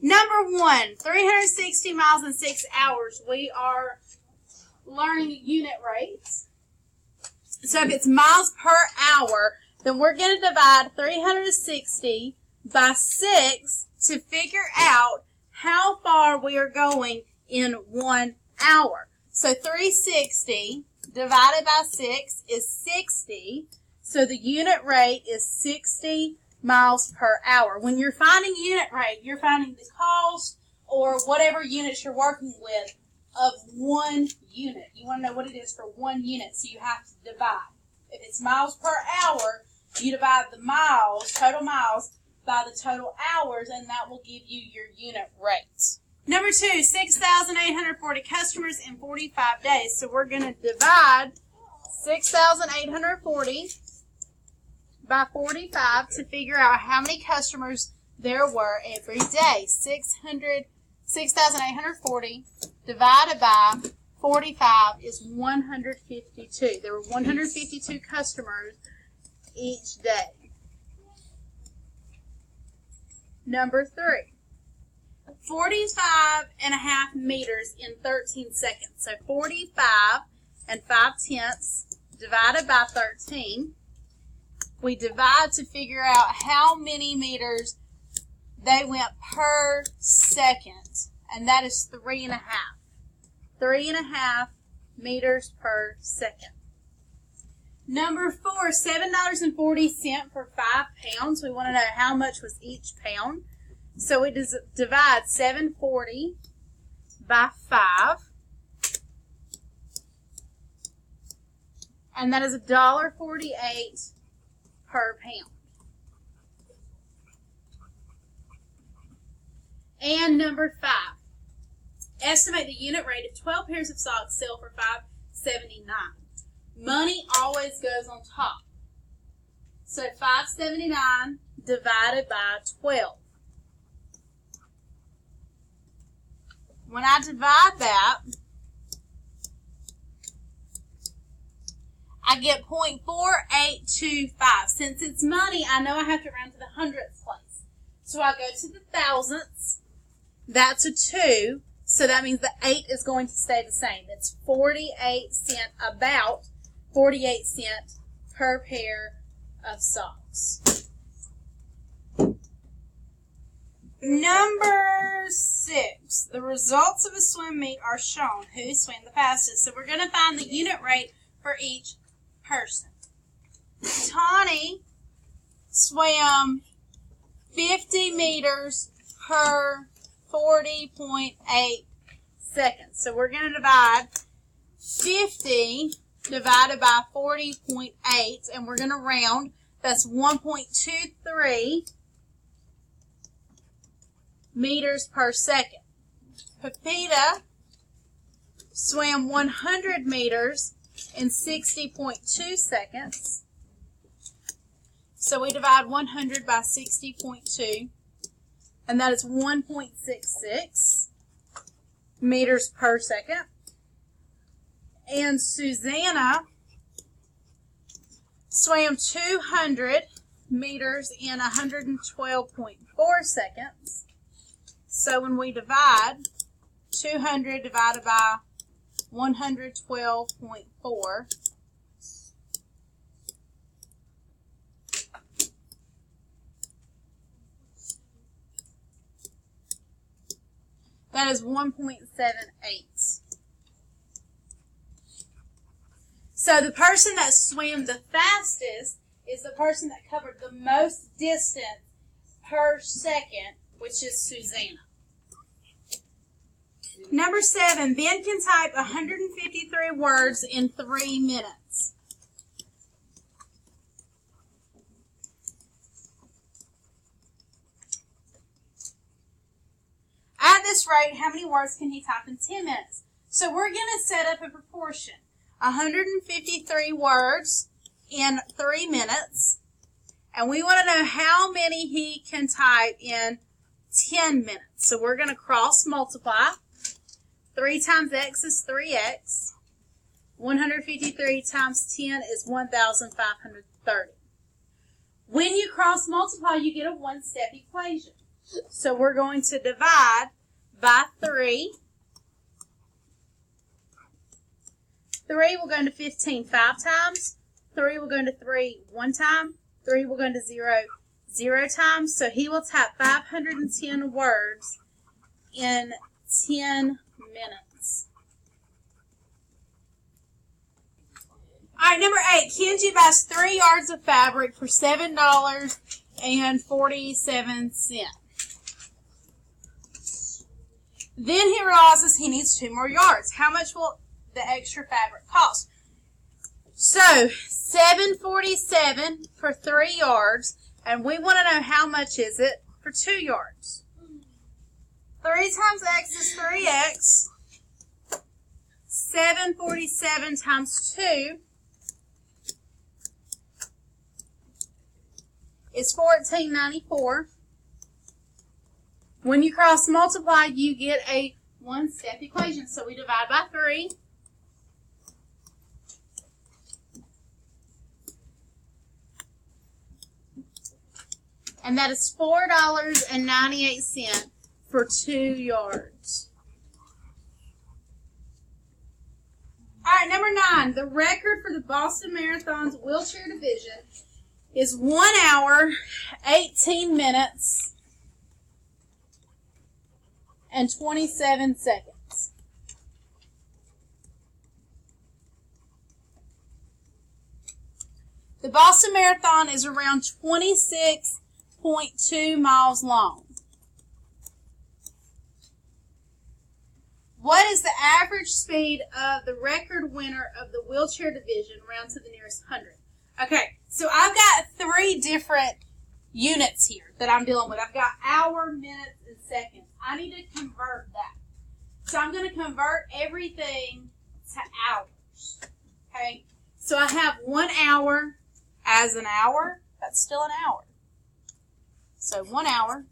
Number 1, 360 miles in 6 hours. We are learning unit rates. So if it's miles per hour, then we're going to divide 360 by 6 to figure out how far we are going in 1 hour. So 360 divided by 6 is 60. So the unit rate is 60 miles per hour. When you're finding unit rate, you're finding the cost or whatever units you're working with of 1 unit. You want to know what it is for 1 unit, so you have to divide. If it's miles per hour, you divide the miles, total miles, by the total hours, and that will give you your unit rates. Number 2, 6,840 customers in 45 days. So we're going to divide 6,840 by 45 to figure out how many customers there were every day. 6,840 divided by 45 is 152. There were 152 customers each day. Number 3, 45.5 meters in 13 seconds. So 45 and 5/10 divided by 13. We divide to figure out how many meters they went per second, and that is 3.5. 3.5 meters per second. Number 4, $7.40 for 5 pounds. We want to know how much was each pound. So we divide 740 by 5. And that is $1.48 per pound. And number 5, estimate the unit rate of 12 pairs of socks sell for $5.79. Money always goes on top. So $5.79 divided by 12. When I divide that, I get 0.4825. Since it's money, I know I have to round to the hundredths place. So I go to the thousandths. That's a 2. So that means the 8 is going to stay the same. It's 48 cents, about 48 cents per pair of socks. Number 6, the results of a swim meet are shown. Who swam the fastest? So we're going to find the unit rate for each person. Tawny swam 50 meters per 40.8 seconds. So we're going to divide 50 divided by 40.8, and we're going to round. That's 1.23 meters per second. Pepita swam 100 meters in 60.2 seconds. So we divide 100 by 60.2, and that is 1.66 meters per second. And Susanna swam 200 meters in 112.4 seconds. So when we divide 200 divided by 112.4, that is 1.78. So the person that swam the fastest is the person that covered the most distance per second, which is Susanna. Number 7, Ben can type 153 words in 3 minutes. At this rate, how many words can he type in 10 minutes? So we're going to set up a proportion. 153 words in 3 minutes. And we want to know how many he can type in 10 minutes. So we're going to cross multiply. 3 times x is 3x. 153 times 10 is 1,530. When you cross multiply, you get a one-step equation. So we're going to divide by 3. 3 will go into 15 5 times. 3 will go into 3 1 time. 3 will go into 0 0 times. So he will type 510 words in 10 minutes. All right, number 8. Kenji buys 3 yards of fabric for $7.47. Then he realizes he needs 2 more yards. How much will the extra fabric cost? So, $7.47 for 3 yards, and we want to know how much is it for 2 yards. 3 times x is 3x. 747 times 2 is $14.94. When you cross multiply, you get a one-step equation. So we divide by 3. And that is $4.98 for 2 yards. All right, number 9. The record for the Boston Marathon's wheelchair division is 1 hour, 18 minutes, and 27 seconds. The Boston Marathon is around 26.2 miles long. What is the average speed of the record winner of the wheelchair division round to the nearest 100? Okay, so I've got 3 different units here that I'm dealing with. I've got hour, minutes, and seconds. I need to convert that. So I'm going to convert everything to hours. Okay, so I have 1 hour as an hour. That's still an hour. So 1 hour.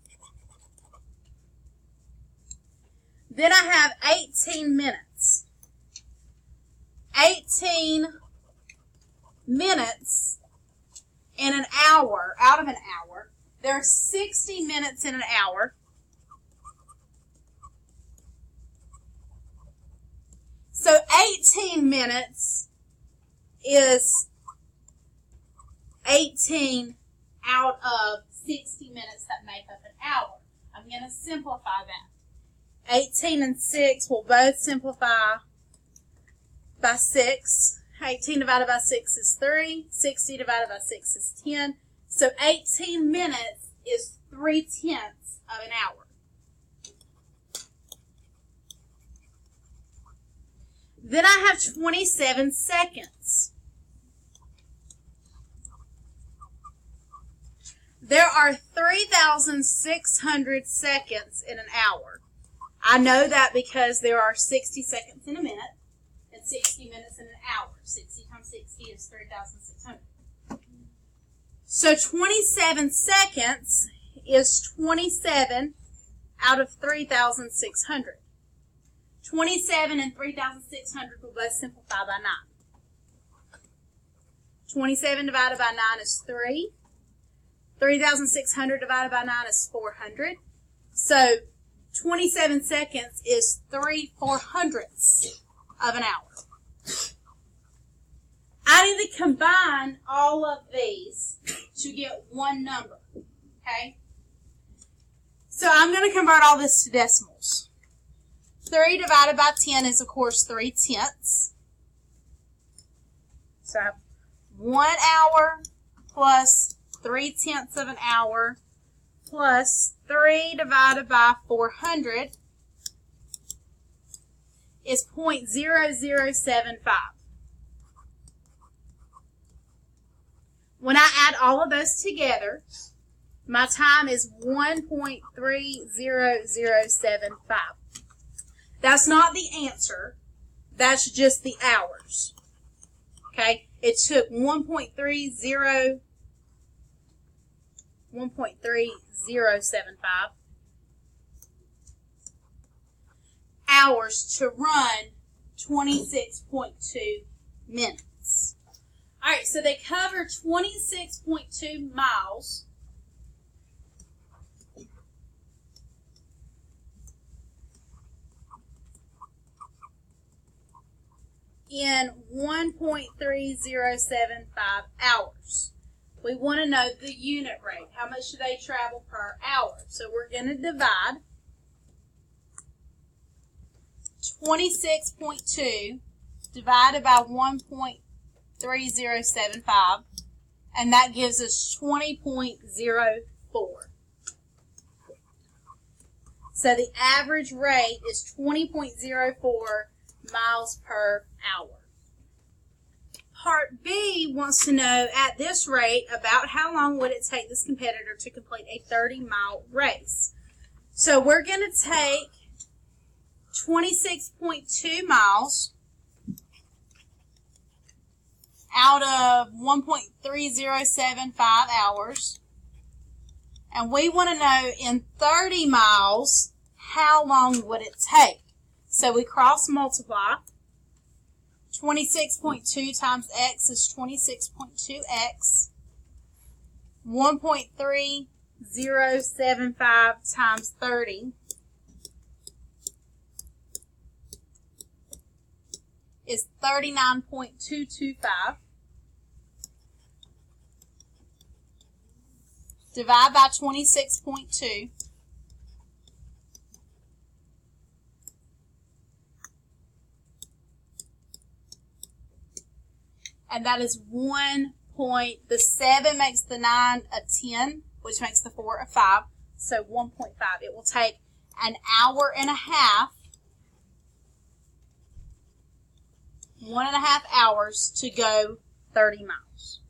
Then I have 18 minutes. 18 minutes in an hour, out of an hour. There are 60 minutes in an hour. So 18 minutes is 18 out of 60 minutes that make up an hour. I'm going to simplify that. 18 and 6 will both simplify by 6. 18 divided by 6 is 3. 60 divided by 6 is 10. So 18 minutes is 3/10 of an hour. Then I have 27 seconds. There are 3,600 seconds in an hour. I know that because there are 60 seconds in a minute and 60 minutes in an hour. 60 times 60 is 3,600. So 27 seconds is 27 out of 3,600. 27 and 3,600 will both simplify by 9. 27 divided by 9 is 3. 3,600 divided by 9 is 400. So 27 seconds is 3/400ths of an hour. I need to combine all of these to get one number. Okay? So I'm going to convert all this to decimals. 3 divided by 10 is, of course, 3/10. So I have 1 hour plus 3/10 of an hour plus 3 divided by 400 is 0.0075. When I add all of those together, my time is 1.30075. That's not the answer. That's just the hours. Okay? It took 1.3075 hours to run 26.2 minutes. All right, so they cover 26.2 miles in 1.3075 hours. We want to know the unit rate. How much do they travel per hour? So we're going to divide 26.2 divided by 1.3075, and that gives us 20.04. So the average rate is 20.04 miles per hour. Part B wants to know, at this rate, about how long would it take this competitor to complete a 30-mile race. So we're going to take 26.2 miles out of 1.3075 hours, and we want to know in 30 miles how long would it take. So we cross multiply. 26.2 times x is 26.2x. 1.3075 times 30 is 39.225. Divide by 26.2. And that is 1 point. The 7 makes the 9 a 10, which makes the 4 a 5. So 1.5. It will take an hour and a half, 1.5 hours to go 30 miles.